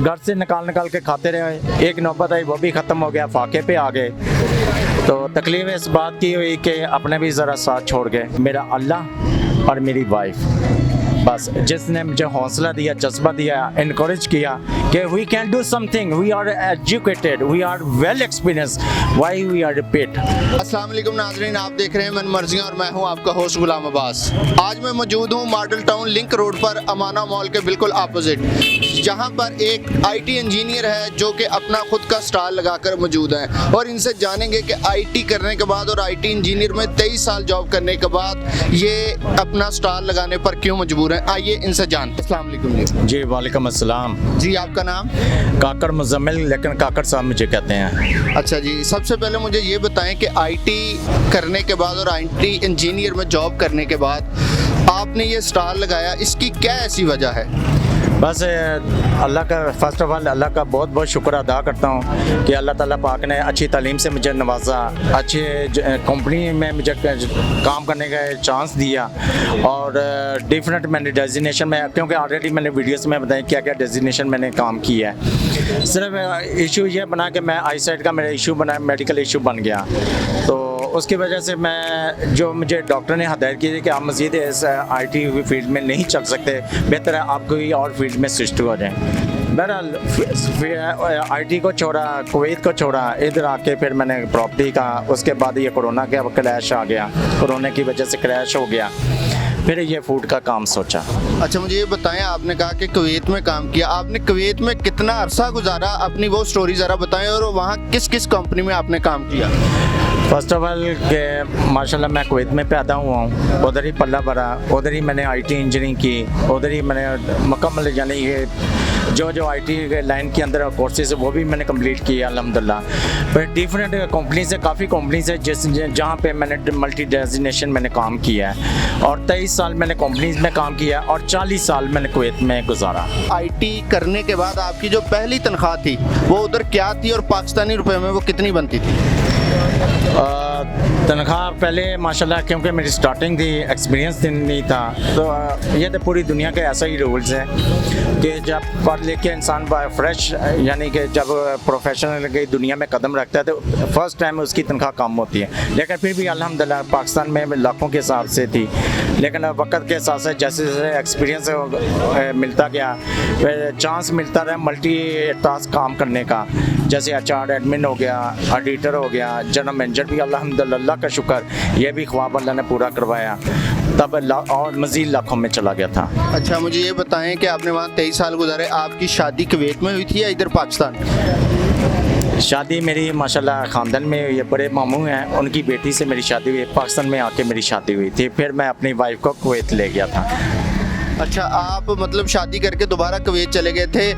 घर से निकाल निकाल के खाते रहे, एक नौबत आई वो भी ख़त्म हो गया, फाके पे आ गए। तो तकलीफ इस बात की हुई कि अपने भी ज़रा साथ छोड़ गए, मेरा अल्लाह और मेरी वाइफ। बस जिसने मुझे हौसला दिया, जज्बा दिया, इनकरेज किया कि we can do something, we are educated, we are well experience, why we are repeat. अस्सलाम वालेकुम नाज़रीन, आप देख रहे हैं मन मर्जियाँ और मैं हूं आपका होस्ट गुलाम अब्बास। आज मैं मौजूद हूं मॉडल टाउन लिंक रोड पर अमाना मॉल के बिल्कुल अपोजिट, जहां पर एक आईटी इंजीनियर है जो कि अपना खुद का स्टॉल लगाकर मौजूद है और इनसे जानेंगे कि आईटी करने के बाद और आईटी इंजीनियर में 23 साल जॉब करने के बाद ये अपना स्टॉल लगाने पर क्यों मजबूर है। आइए इनसे जानते हैं। अस्सलाम वालेकुम जी। जी वालेकुम अस्सलाम। जी आपका नाम? काकर मुजम्मिल, लेकिन काकर साहब मुझे कहते हैं। अच्छा जी, सबसे पहले मुझे ये बताएं कि आईटी करने के बाद और आईटी इंजीनियर में जॉब करने के बाद आपने ये स्टॉल लगाया, इसकी क्या ऐसी वजह है? बस अल्लाह का, फर्स्ट ऑफ ऑल अल्लाह का बहुत बहुत शुक्र अदा करता हूँ कि अल्लाह ताला पाक ने अच्छी तालीम से मुझे नवाजा, अच्छे कंपनी में मुझे काम करने का चांस दिया और डिफरेंट मैंने डेजिग्नेशन में, क्योंकि ऑलरेडी मैंने वीडियोस में बताया क्या क्या डेजिग्नेशन मैंने काम किया है। सिर्फ इशू ये बना कि मैं आई साइड का मेरा इशू बना, मेडिकल इशू बन गया, तो उसकी वजह से मैं, जो मुझे डॉक्टर ने हदायत की थी कि आप मज़ीद इस आईटी फील्ड में नहीं चल सकते, बेहतर है आप कोई और फील्ड में स्विच हो जाएं। बहरहाल आईटी को छोड़ा, कुवैत को छोड़ा, इधर आके फिर मैंने प्रॉपर्टी का, उसके बाद ये कोरोना का क्रैश आ गया, कोरोना की वजह से क्रैश हो गया, फिर ये फूड का काम सोचा। अच्छा मुझे ये बताएं, आपने कहा कि कुवैत में काम किया, आपने कुवैत में कितना अरसा गुजारा, अपनी वो स्टोरी ज़रा बताएं और वहाँ किस किस कंपनी में आपने काम किया? फर्स्ट ऑफ ऑल के माशाल्लाह मैं कुवैत में पैदा हुआ हूँ, उधर ही पल्ला भरा, उधर ही मैंने आईटी इंजीनियरिंग की, उधर ही मैंने मुकम्मल यानी ये जो आईटी लाइन के अंदर कोर्सेज है वो भी मैंने कंप्लीट किया अल्हम्दुलिल्लाह। फिर डिफरेंट कंपनीज है, काफ़ी कंपनीज है जहाँ पे मैंने मल्टी डेजिग्नेशन मैंने काम किया है और 23 साल मैंने कंपनीज में काम किया और 40 साल मैंने कुवैत में गुजारा। आईटी करने के बाद आपकी जो पहली तनख्वाह थी वो उधर क्या थी और पाकिस्तानी रुपए में वो कितनी बनती थी? तनख्वाह पहले माशाल्लाह, क्योंकि मेरी स्टार्टिंग थी, एक्सपीरियंस नहीं था, तो ये तो पूरी दुनिया के ऐसा ही रूल्स है कि जब पढ़ लिख के इंसान फ्रेश, यानी कि जब प्रोफेशनल की दुनिया में कदम रखता है तो फर्स्ट टाइम उसकी तनख्वाह कम होती है, लेकिन फिर भी अल्हम्दुलिल्लाह पाकिस्तान में लाखों के हिसाब से थी, लेकिन वक्त के साथ साथ जैसे जैसे एक्सपीरियंस मिलता गया, फिर चांस मिलता रहा मल्टी टास्क काम करने का, जैसे एचआर एडमिन हो गया, ऑडिटर हो गया, जनरल मैनेजर भी अल्हम्दुलिल्लाह का शुक्र, ये भी ख्वाब अल्लाह ने पूरा करवाया, तब और मज़ीद लाखों में चला गया था। अच्छा मुझे ये बताएं कि आपने वहाँ 23 साल गुजारे, आपकी शादी कुवैत में हुई थी या इधर पाकिस्तान? शादी मेरी माशाल्लाह ख़ानदान में हुई है, बड़े मामू हैं, उनकी बेटी से मेरी शादी हुई, पाकिस्तान में आके मेरी शादी हुई थी, फिर मैं अपनी वाइफ को कुवैत ले गया था। अच्छा आप मतलब शादी करके दोबारा कुवैत चले गए थे,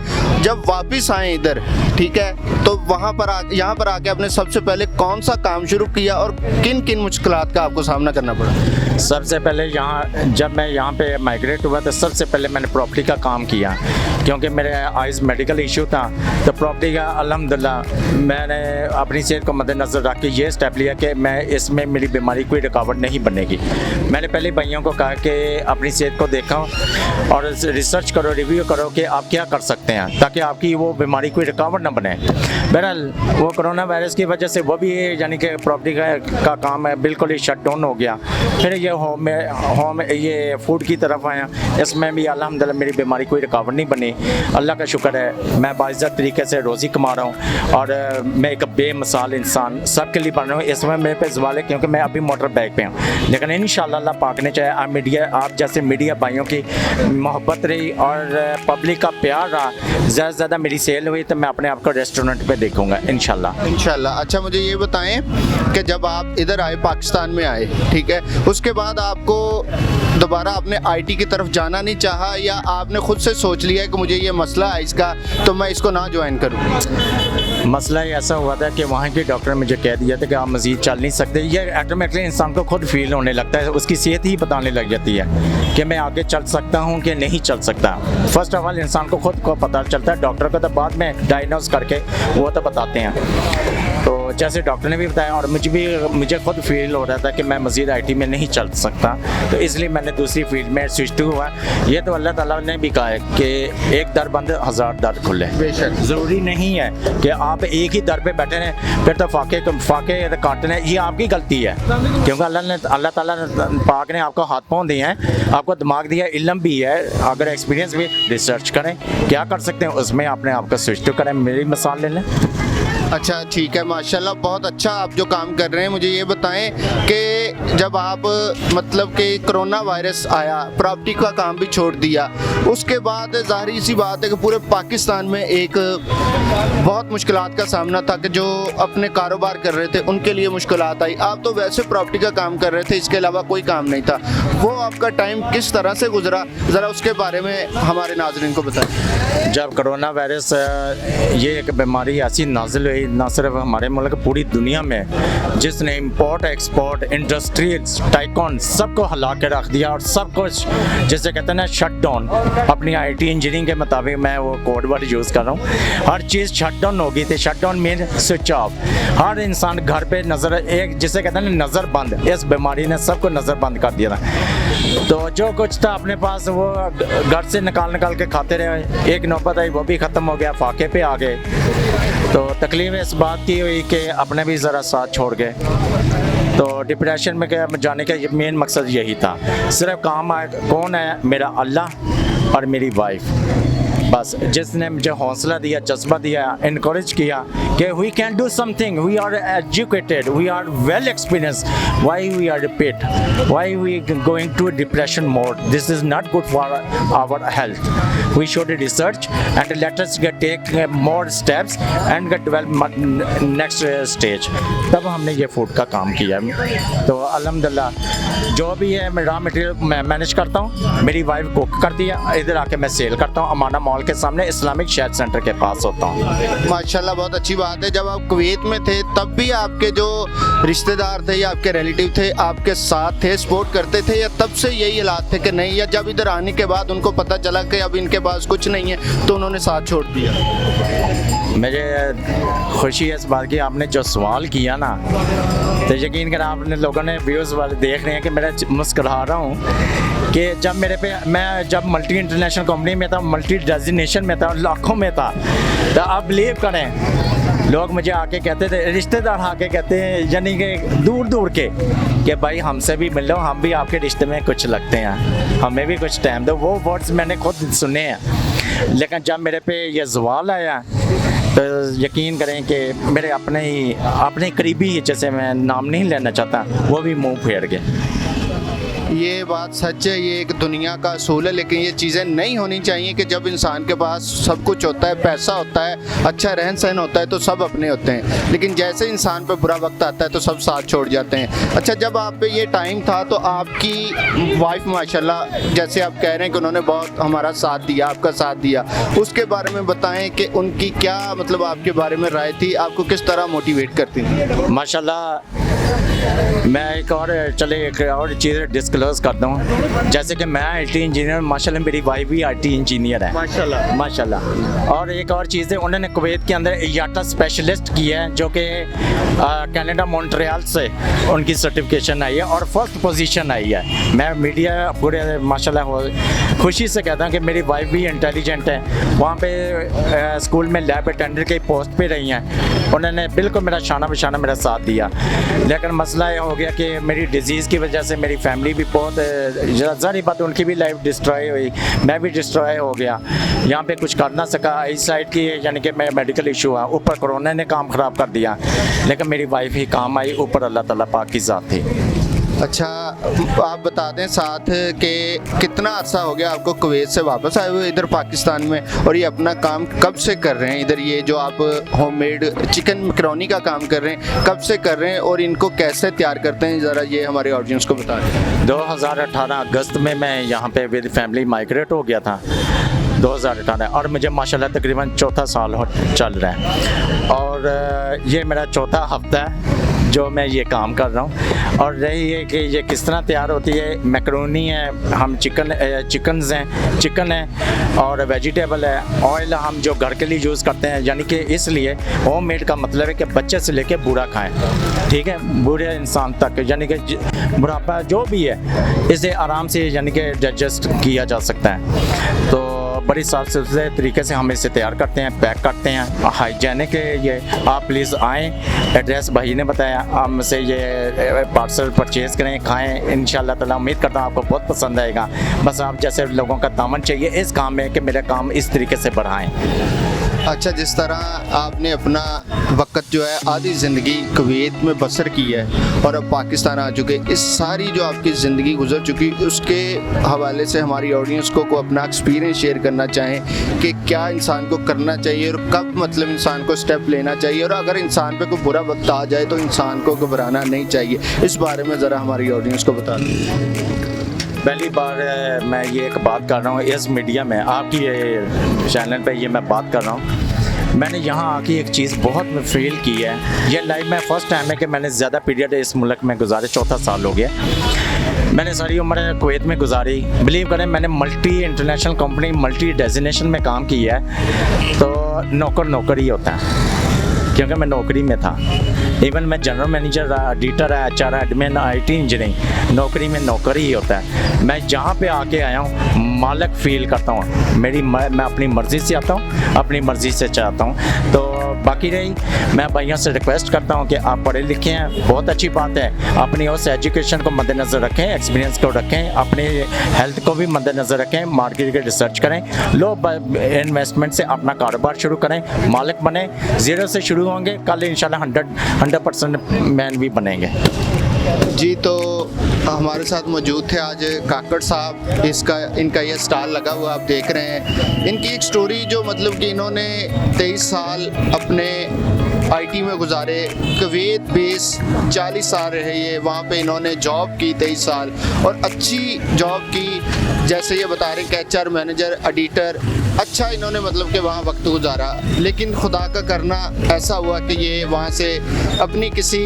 जब वापस आए इधर, ठीक है, तो वहाँ पर यहाँ पर आके आपने सबसे पहले कौन सा काम शुरू किया और किन किन मुश्किलात का आपको सामना करना पड़ा? सबसे पहले जब मैं यहाँ पे माइग्रेट हुआ तो सबसे पहले मैंने प्रॉपर्टी का काम किया, क्योंकि मेरे आइज़ मेडिकल इशू था, तो प्रॉपर्टी का अल्हम्दुलिल्लाह मैंने अपनी सेहत को मद्देनज़र रख के ये स्टेप लिया कि मैं इसमें मेरी बीमारी कोई रुकावट नहीं बनेगी। मैंने पहले भाइयों को कहा कि अपनी सेहत को देखो और रिसर्च करो, रिव्यू करो कि आप क्या कर सकते हैं ताकि आपकी वो बीमारी कोई रुकावट ना बने। बहरहाल वो कोरोना वायरस की वजह से वो भी यानी कि प्रॉपर्टी का काम है बिल्कुल ही शट डाउन हो गया। फिर ये होम ये फूड की तरफ आया, इसमें भी अल्हम्दुलिल्लाह मेरी बीमारी कोई रुकावट नहीं बनी, अल्लाह का शुक्र है, मैं बाइज़्ज़त तरीके से रोज़ी कमा रहा हूँ और मैं एक बेमिसाल इंसान सबके लिए बन रहा हूँ। इसमें मेरे पे सवाल है क्योंकि मैं अभी मोटर बाइक पे हूँ, लेकिन इंशाअल्लाह अल्लाह पाक ने चाहे आप जैसे मीडिया भाइयों की मोहब्बत रही और पब्लिक का प्यार रहा, ज़्यादा से ज़्यादा मेरी सेल हुई तो मैं अपने आप को रेस्टोरेंट पे देखूंगा इंशाल्लाह। अच्छा मुझे ये बताएं कि जब आप इधर आए, पाकिस्तान में आए, ठीक है, उसके बाद आपको दोबारा आपने आईटी की तरफ जाना नहीं चाहा या आपने खुद से सोच लिया कि मुझे ये मसला है इसका तो मैं इसको ना ज्वाइन करूँ? मसला ये ऐसा हुआ था कि वहाँ के डॉक्टर ने मुझे कह दिया था कि आप मज़ीद चल नहीं सकते। ये ऑटोमेटिकली इंसान को खुद फील होने लगता है, उसकी सेहत ही बताने लग जाती है कि मैं आगे चल सकता हूँ कि नहीं चल सकता। फर्स्ट ऑफ ऑल इंसान को खुद को पता चलता है, डॉक्टर को तो बाद में डायग्नोज करके वो तो बताते हैं। तो जैसे डॉक्टर ने भी बताया और मुझे खुद फील हो रहा था कि मैं मज़ीद आईटी में नहीं चल सकता, तो इसलिए मैंने दूसरी फील्ड में स्विच हुआ। ये तो अल्लाह ताला ने भी कहा है कि एक दर बंद 1000 दर खुले। बेशक ज़रूरी नहीं है कि आप एक ही दर पे बैठे रहें फिर तो फाके काटने, ये आपकी गलती है, क्योंकि अल्लाह ताला पाक ने आपको हाथ पाँव दिए हैं, आपको दिमाग दिया, इल्म भी है, अगर एक्सपीरियंस भी, रिसर्च करें क्या कर सकते हैं उसमें अपने आप को स्विच करें। मेरी मिसाल ले लें। अच्छा ठीक है, माशाल्लाह बहुत अच्छा आप जो काम कर रहे हैं। मुझे ये बताएं कि जब आप मतलब कि कोरोना वायरस आया, प्रॉपर्टी का काम भी छोड़ दिया, उसके बाद ज़ाहिर सी बात है कि पूरे पाकिस्तान में एक बहुत मुश्किलात का सामना था कि जो अपने कारोबार कर रहे थे उनके लिए मुश्किलात आई। आप तो वैसे प्रॉपर्टी का काम कर रहे थे, इसके अलावा कोई काम नहीं था, वो आपका टाइम किस तरह से गुजरा, ज़रा उसके बारे में हमारे नाज़रीन को बताएं। जब कोरोना वायरस ये एक बीमारी ऐसी नाजिल हुई ना सिर्फ हमारे मुल्क, पूरी दुनिया में, जिसने इंपोर्ट एक्सपोर्ट इंडस्ट्री टाइकॉन सबको हिला के रख दिया और सब कुछ जैसे कहते हैं ना शट डाउन। अपनी आईटी इंजीनियरिंग के मुताबिक मैं वो कोड वर्ड यूज़ कर रहा हूँ, हर चीज़ शट डाउन हो गई थी। Shut down mean switch off, हर इंसान घर पे नज़र, एक जिसे कहते हैं ना नज़र बंद, इस बीमारी ने सबको नज़र बंद कर दिया था। तो जो कुछ था अपने पास वो घर से निकाल के खाते रहे, एक नौबत आई वो भी ख़त्म हो गया, फाके पे आ गए। तो तकलीफ इस बात की हुई कि अपने भी ज़रा साथ छोड़ गए, तो डिप्रेशन में जाने का मेन मकसद यही था। सिर्फ काम आए कौन है, मेरा अल्लाह और मेरी वाइफ, बस जिसने मुझे हौसला दिया, जज्बा दिया, इनकरेज किया कि we can do something, we are educated, we are well experience, why we are repeat, why we going to depression mode, this is not good for our health, we should research and let us take more steps and get develop next stage. तब हमने ये food का काम किया। तो अल्हम्दुलिल्लाह जो भी है मैं रॉ मटेरियल मैं मैनेज करता हूँ, मेरी वाइफ कुक करती है, इधर आके मैं सेल करता हूँ, अमाना मॉल के सामने इस्लामिक शेयर सेंटर के पास होता हूँ। माशाल्लाह बहुत अच्छी बात है। जब आप कुवैत में थे तब भी आपके जो रिश्तेदार थे या आपके रिलेटिव थे आपके साथ थे, सपोर्ट करते थे, या तब से यही हालात थे कि नहीं, या जब इधर आने के बाद उनको पता चला कि अब इनके पास कुछ नहीं है तो उन्होंने साथ छोड़ दिया? मुझे खुशी है इस बात की, आपने जो सवाल किया ना, तो यकीन करें आपने लोगों ने व्यूज़ वाले देख रहे हैं कि मैं मुस्कुरा रहा हूँ कि जब मेरे पे, मैं जब मल्टी इंटरनेशनल कंपनी में था, मल्टी डेजिग्नेशन में था, लाखों में था, तो आप बिलीव करें लोग मुझे आके कहते थे, रिश्तेदार आके कहते हैं, यानी कि दूर दूर के, कि भाई हमसे भी मिल लो, हम भी आपके रिश्ते में कुछ लगते हैं, हमें भी कुछ टाइम दो। वो वर्ड्स मैंने खुद सुने हैं, लेकिन जब मेरे पे ये सवाल आया तो यकीन करें कि मेरे अपने करीबी, जैसे मैं नाम नहीं लेना चाहता, वो भी मुंह फेर गए। ये बात सच है, ये एक दुनिया का असूल है, लेकिन ये चीज़ें नहीं होनी चाहिए कि जब इंसान के पास सब कुछ होता है, पैसा होता है, अच्छा रहन सहन होता है, तो सब अपने होते हैं, लेकिन जैसे इंसान पे बुरा वक्त आता है तो सब साथ छोड़ जाते हैं। अच्छा, जब आप पे ये टाइम था तो आपकी वाइफ माशाल्लाह, जैसे आप कह रहे हैं कि उन्होंने बहुत हमारा साथ दिया, आपका साथ दिया, उसके बारे में बताएं कि उनकी क्या मतलब आपके बारे में राय थी, आपको किस तरह मोटिवेट करती थी? माशाल्लाह मैं एक और चीज़ डिस्क्लोज करता हूँ, जैसे कि मैं आईटी इंजीनियर, माशाल्लाह मेरी वाइफ भी आईटी इंजीनियर है, माशाल्लाह। और एक और चीज़ है, उन्होंने कुवैत के अंदर IATA स्पेशलिस्ट की है, जो कि कनाडा मॉन्ट्रियल से उनकी सर्टिफिकेशन आई है और फर्स्ट पोजीशन आई है। मैं मीडिया पूरे माशाल्लाह खुशी से कहता हूँ कि मेरी वाइफ भी इंटेलिजेंट है, वहाँ पे स्कूल में लैब अटेंडर की पोस्ट पे रही हैं, उन्होंने बिल्कुल मेरा शाना बशाना मेरा साथ दिया। लेकिन मसला ये हो गया कि मेरी डिजीज़ की वजह से मेरी फैमिली भी बहुत, ज़ाहिर बात उनकी भी लाइफ डिस्ट्रॉय हुई, मैं भी डिस्ट्रॉय हो गया, यहाँ पे कुछ कर ना सका। इस साइड की यानी कि मैं मेडिकल इशू है, ऊपर कोरोना ने काम ख़राब कर दिया, लेकिन मेरी वाइफ ही काम आई, ऊपर अल्लाह ताला पाक की ज़ात थी। अच्छा, आप बता दें साथ कि कितना अरसा हो गया आपको कुवैत से वापस आए हुए इधर पाकिस्तान में, और ये अपना काम कब से कर रहे हैं इधर, ये जो आप होममेड चिकन मैकरोनी का काम कर रहे हैं कब से कर रहे हैं और इनको कैसे तैयार करते हैं, ज़रा ये हमारे ऑडियंस को बता दें। 2018 अगस्त में मैं यहाँ पे विद फैमिली माइग्रेट हो गया था 2018, और मुझे माशाल्लाह तकरीबन चौथा साल चल रहा है, और ये मेरा चौथा हफ्ता है जो मैं ये काम कर रहा हूँ। और रही है कि ये किस तरह तैयार होती है, मैक्रोनी है, हम चिकन है और वेजिटेबल है। ऑयल हम जो घर के लिए यूज़ करते हैं, यानी कि इसलिए होममेड का मतलब है कि बच्चे से लेके बूढ़ा खाएं, ठीक है, बूढ़े इंसान तक, यानी कि बुढ़ापा जो भी है इसे आराम से यानी कि डाइजेस्ट किया जा सकता है। तो बड़ी साफ सुथरे तरीके से हम इसे तैयार करते हैं, पैक करते हैं, हाइजेनिक है ये। आप प्लीज़ आएँ, एड्रेस भाई ने बताया, आप मुझसे ये पार्सल परचेज़ करें, खाएं। इंशाल्लाह ताला उम्मीद करता हूँ आपको बहुत पसंद आएगा। बस आप जैसे लोगों का दामन चाहिए इस काम में कि मेरा काम इस तरीके से बढ़ाएं। अच्छा, जिस तरह आपने अपना वक्त जो है आधी ज़िंदगी कुवैत में बसर की है और अब पाकिस्तान आ चुके, इस सारी जो आपकी ज़िंदगी गुजर चुकी उसके हवाले से हमारी ऑडियंस को अपना एक्सपीरियंस शेयर करना चाहें कि क्या इंसान को करना चाहिए और कब मतलब इंसान को स्टेप लेना चाहिए, और अगर इंसान पे कोई बुरा वक्त आ जाए तो इंसान को घबराना नहीं चाहिए, इस बारे में ज़रा हमारी ऑडियंस को बता दें। पहली बार मैं ये एक बात कर रहा हूँ इस मीडिया में, आपकी ये चैनल पे ये मैं बात कर रहा हूँ। मैंने यहाँ आके एक चीज़ बहुत फील की है, ये लाइफ में फ़र्स्ट टाइम है कि मैंने ज़्यादा पीरियड इस मुल्क में गुजारे, 4 साल हो गया। मैंने सारी उम्र कुवैत में गुजारी। बिलीव करें, मैंने multi international company, multi designation में काम किया है, तो नौकर ही होता है क्योंकि मैं नौकरी में था। इवन मैं general manager, editor, HR, admin, IT engineering, नौकरी में नौकर ही होता है। मैं जहाँ पे आके आया हूँ मालिक फील करता हूँ, मैं अपनी मर्ज़ी से आता हूँ, अपनी मर्ज़ी से चाहता हूँ। तो बाकी रही, मैं भाइयों से रिक्वेस्ट करता हूँ कि आप पढ़े लिखे हैं, बहुत अच्छी बात है, अपनी उस एजुकेशन को मद्देनज़र रखें, एक्सपीरियंस को रखें, अपने हेल्थ को भी मद्देनज़र रखें, मार्केट की रिसर्च करें, लो इन्वेस्टमेंट से अपना कारोबार शुरू करें, मालिक बने, ज़ीरो से शुरू होंगे, कल इंशाल्लाह 100% मैन भी बनेंगे। जी, तो हमारे साथ मौजूद थे आज काकड़ साहब, इनका ये स्टॉल लगा हुआ आप देख रहे हैं। इनकी एक स्टोरी जो मतलब कि इन्होंने 23 साल अपने IT में गुजारे, कुवैत बेस 40 साल रहे ये, वहाँ पे इन्होंने जॉब की 23 साल और अच्छी जॉब की, जैसे ये बता रहे हैं HR मैनेजर, एडिटर, अच्छा इन्होंने मतलब कि वहाँ वक्त गुजारा। लेकिन खुदा का करना ऐसा हुआ कि ये वहाँ से अपनी किसी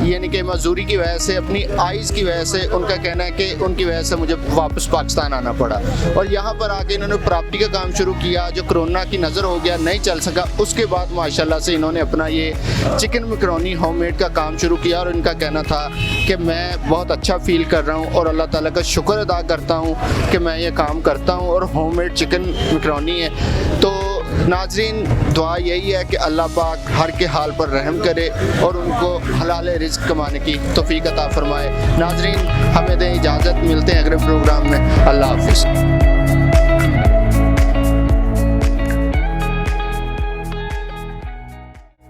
यानी कि मजदूरी की वजह से, अपनी आइज़ की वजह से, उनका कहना है कि उनकी वजह से मुझे वापस पाकिस्तान आना पड़ा और यहाँ पर आके इन्होंने प्रॉपर्टी का काम शुरू किया। जो कोरोना की नज़र हो गया, नहीं चल सका, उसके बाद माशाल्लाह से इन्होंने अपना ये चिकन मैक्रोनी होममेड का काम शुरू किया और इनका कहना था कि मैं बहुत अच्छा फील कर रहा हूँ और अल्लाह ताला का शुक्र अदा करता हूँ कि मैं ये काम करता हूँ और होममेड चिकन मैक्रोनी है। तो नाजरीन, दुआ यही है कि अल्लाह पाक हर के हाल पर रहम करे और उनको हलाल रिज़्क़ कमाने की तौफीक अता फरमाए। नाजरीन, हमें दें इजाज़त, मिलते हैं अगले प्रोग्राम में। अल्लाह हाफ़िज़।